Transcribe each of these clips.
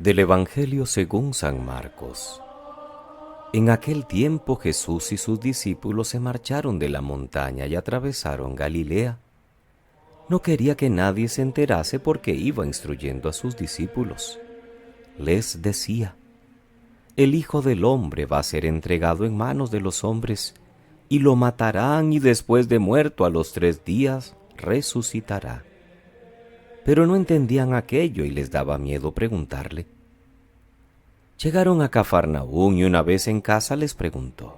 Del Evangelio según San Marcos. En aquel tiempo Jesús y sus discípulos se marcharon de la montaña y atravesaron Galilea. No quería que nadie se enterase porque iba instruyendo a sus discípulos. Les decía: el Hijo del Hombre va a ser entregado en manos de los hombres, y lo matarán, y después de muerto a los 3 días resucitará. Pero no entendían aquello y les daba miedo preguntarle. Llegaron a Cafarnaúm y una vez en casa les preguntó: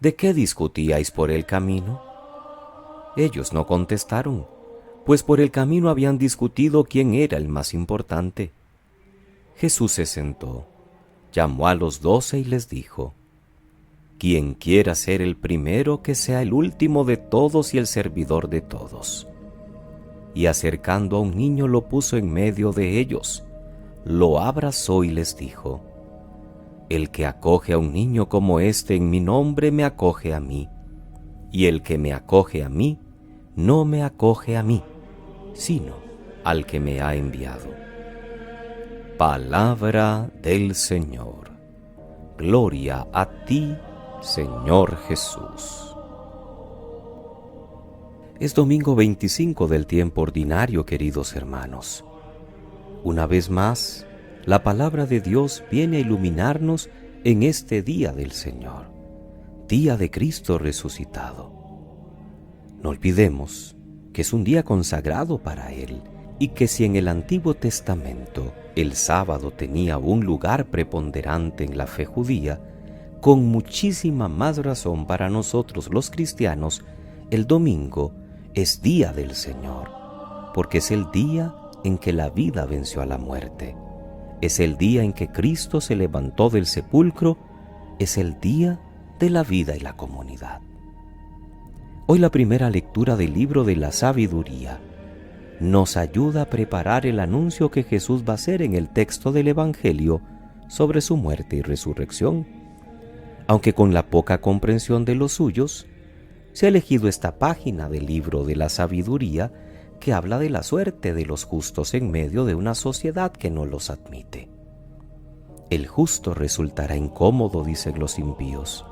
¿de qué discutíais por el camino? Ellos no contestaron, pues por el camino habían discutido quién era el más importante. Jesús se sentó, llamó a los 12 y les dijo: quien quiera ser el primero, que sea el último de todos y el servidor de todos. Y acercando a un niño lo puso en medio de ellos, lo abrazó y les dijo: el que acoge a un niño como este en mi nombre me acoge a mí, y el que me acoge a mí no me acoge a mí, sino al que me ha enviado. Palabra del Señor. Gloria a ti, Señor Jesús. Es domingo 25 del tiempo ordinario, queridos hermanos. Una vez más, la palabra de Dios viene a iluminarnos en este día del Señor, día de Cristo resucitado. No olvidemos que es un día consagrado para Él y que si en el Antiguo Testamento el sábado tenía un lugar preponderante en la fe judía, con muchísima más razón para nosotros los cristianos, el domingo es día del Señor, porque es el día en que la vida venció a la muerte. Es el día en que Cristo se levantó del sepulcro, es el día de la vida y la comunidad. Hoy la primera lectura del libro de la sabiduría nos ayuda a preparar el anuncio que Jesús va a hacer en el texto del Evangelio sobre su muerte y resurrección. Aunque con la poca comprensión de los suyos, se ha elegido esta página del libro de la sabiduría que habla de la suerte de los justos en medio de una sociedad que no los admite. El justo resultará incómodo, dicen los impíos.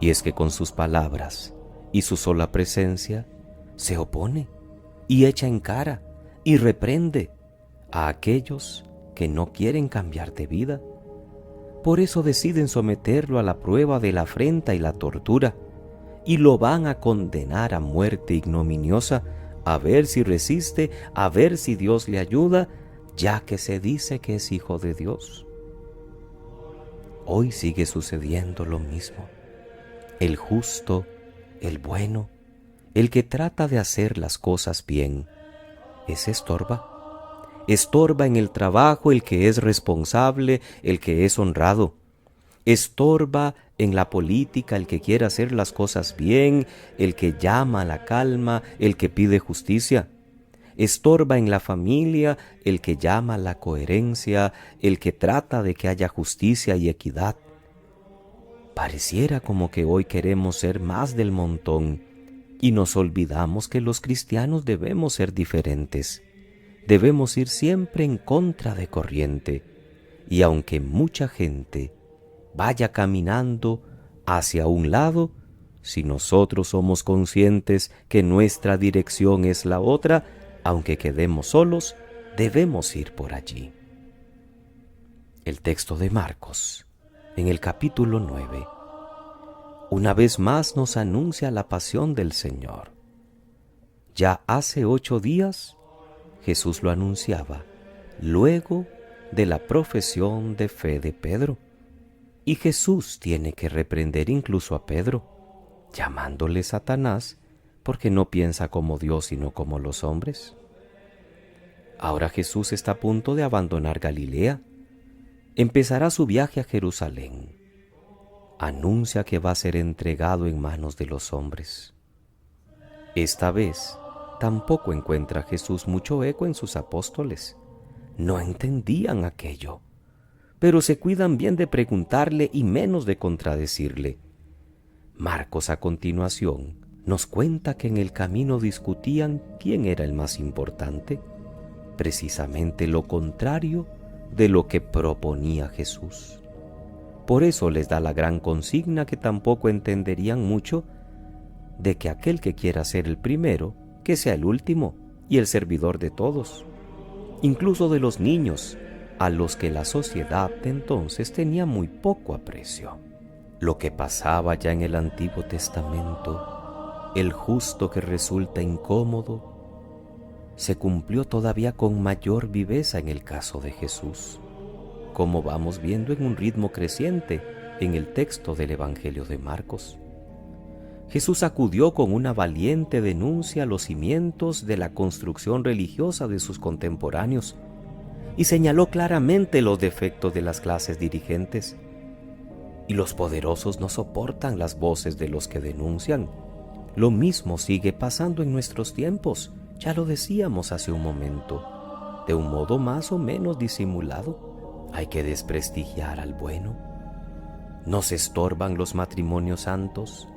Y es que con sus palabras y su sola presencia se opone y echa en cara y reprende a aquellos que no quieren cambiar de vida. Por eso deciden someterlo a la prueba de la afrenta y la tortura, y lo van a condenar a muerte ignominiosa, a ver si resiste, a ver si Dios le ayuda, ya que se dice que es hijo de Dios. Hoy sigue sucediendo lo mismo. El justo, el bueno, el que trata de hacer las cosas bien, es estorba. Estorba en el trabajo el que es responsable, el que es honrado. Estorba en la política el que quiere hacer las cosas bien, el que llama a la calma, el que pide justicia. Estorba en la familia el que llama a la coherencia, el que trata de que haya justicia y equidad. Pareciera como que hoy queremos ser más del montón y nos olvidamos que los cristianos debemos ser diferentes. Debemos ir siempre en contra de corriente, y aunque mucha gente vaya caminando hacia un lado, si nosotros somos conscientes que nuestra dirección es la otra, aunque quedemos solos, debemos ir por allí. El texto de Marcos, en el capítulo 9, una vez más nos anuncia la pasión del Señor. Ya hace 8 días Jesús lo anunciaba, luego de la profesión de fe de Pedro. Y Jesús tiene que reprender incluso a Pedro, llamándole Satanás, porque no piensa como Dios sino como los hombres. Ahora Jesús está a punto de abandonar Galilea. Empezará su viaje a Jerusalén. Anuncia que va a ser entregado en manos de los hombres. Esta vez tampoco encuentra Jesús mucho eco en sus apóstoles. No entendían aquello, pero se cuidan bien de preguntarle y menos de contradecirle. Marcos a continuación nos cuenta que en el camino discutían quién era el más importante. precisamente lo contrario de lo que proponía Jesús. Por eso les da la gran consigna que tampoco entenderían mucho, de que aquel que quiera ser el primero, que sea el último y el servidor de todos, incluso de los niños, a los que la sociedad de entonces tenía muy poco aprecio. Lo que pasaba ya en el Antiguo Testamento, el justo que resulta incómodo, se cumplió todavía con mayor viveza en el caso de Jesús, como vamos viendo en un ritmo creciente en el texto del Evangelio de Marcos. Jesús acudió con una valiente denuncia a los cimientos de la construcción religiosa de sus contemporáneos y señaló claramente los defectos de las clases dirigentes. Y los poderosos no soportan las voces de los que denuncian. Lo mismo sigue pasando en nuestros tiempos, ya lo decíamos hace un momento, de un modo más o menos disimulado. Hay que desprestigiar al bueno. Nos estorban los matrimonios santos.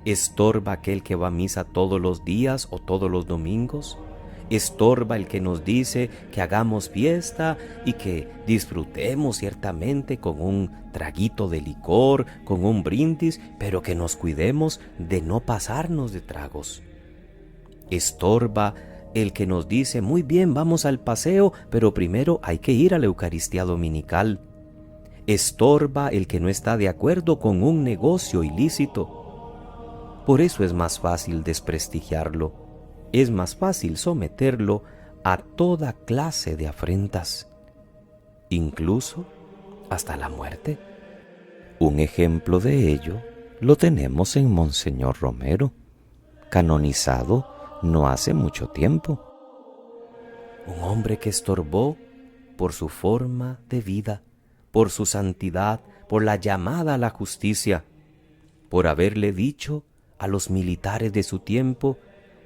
¿Estorba aquel que va a misa todos los días o todos los domingos? ¿Estorba el que nos dice que hagamos fiesta y que disfrutemos ciertamente con un traguito de licor, con un brindis, pero que nos cuidemos de no pasarnos de tragos? ¿Estorba el que nos dice, muy bien, vamos al paseo, pero primero hay que ir a la Eucaristía Dominical? ¿Estorba el que no está de acuerdo con un negocio ilícito? Por eso es más fácil desprestigiarlo, es más fácil someterlo a toda clase de afrentas, incluso hasta la muerte. Un ejemplo de ello lo tenemos en Monseñor Romero, canonizado no hace mucho tiempo. Un hombre que estorbó por su forma de vida, por su santidad, por la llamada a la justicia, por haberle dicho a los militares de su tiempo,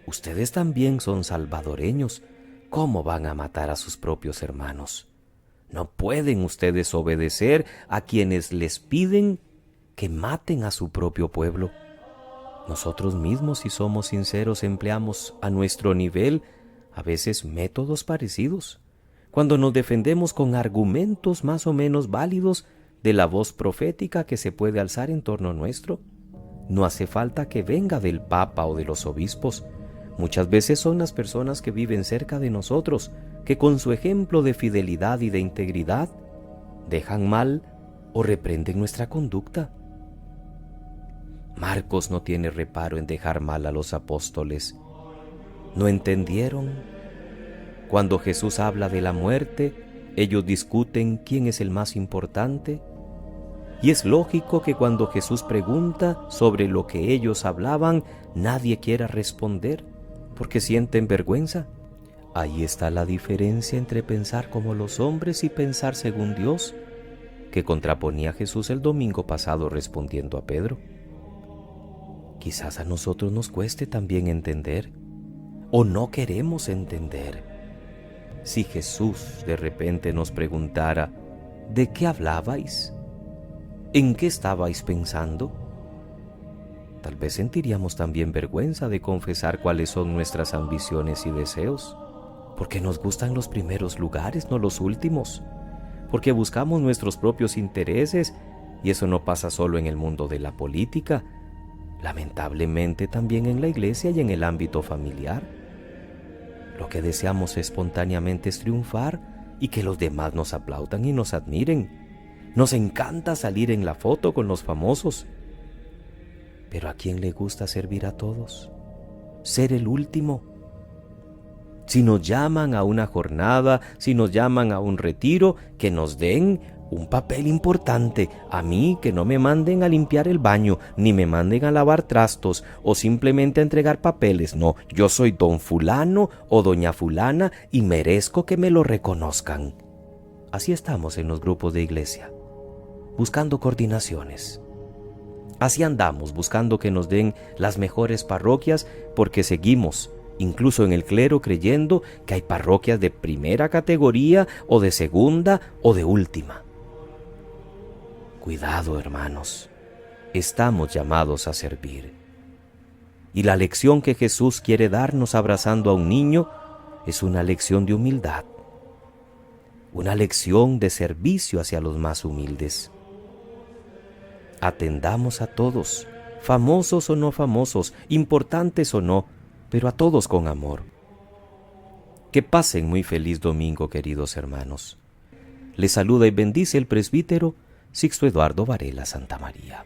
ustedes también son salvadoreños, ¿cómo van a matar a sus propios hermanos? No pueden ustedes obedecer a quienes les piden que maten a su propio pueblo. Nosotros mismos, si somos sinceros, empleamos a nuestro nivel a veces métodos parecidos, cuando nos defendemos con argumentos más o menos válidos de la voz profética que se puede alzar en torno nuestro. No hace falta que venga del Papa o de los obispos. Muchas veces son las personas que viven cerca de nosotros, que con su ejemplo de fidelidad y de integridad dejan mal o reprenden nuestra conducta. Marcos no tiene reparo en dejar mal a los apóstoles. ¿No entendieron? Cuando Jesús habla de la muerte, ellos discuten quién es el más importante. Y es lógico que cuando Jesús pregunta sobre lo que ellos hablaban, nadie quiera responder, porque sienten vergüenza. Ahí está la diferencia entre pensar como los hombres y pensar según Dios, que contraponía Jesús el domingo pasado respondiendo a Pedro. Quizás a nosotros nos cueste también entender, o no queremos entender. Si Jesús de repente nos preguntara, ¿de qué hablabais? ¿En qué estabais pensando? Tal vez sentiríamos también vergüenza de confesar cuáles son nuestras ambiciones y deseos, porque nos gustan los primeros lugares, no los últimos, porque buscamos nuestros propios intereses, y eso no pasa solo en el mundo de la política, lamentablemente también en la iglesia y en el ámbito familiar. Lo que deseamos espontáneamente es triunfar y que los demás nos aplaudan y nos admiren. Nos encanta salir en la foto con los famosos. Pero ¿a quién le gusta servir a todos? Ser el último. Si nos llaman a una jornada, si nos llaman a un retiro, que nos den un papel importante. A mí, que no me manden a limpiar el baño, ni me manden a lavar trastos, o simplemente a entregar papeles. No, yo soy don fulano o doña fulana y merezco que me lo reconozcan. Así estamos en los grupos de iglesia, buscando coordinaciones. Así andamos, buscando que nos den las mejores parroquias, porque seguimos, incluso en el clero, creyendo que hay parroquias de primera categoría, o de segunda, o de última. Cuidado, hermanos, estamos llamados a servir. Y la lección que Jesús quiere darnos abrazando a un niño es una lección de humildad, una lección de servicio hacia los más humildes. Atendamos a todos, famosos o no famosos, importantes o no, pero a todos con amor. Que pasen muy feliz domingo, queridos hermanos. Les saluda y bendice el presbítero Sixto Eduardo Varela Santamaría.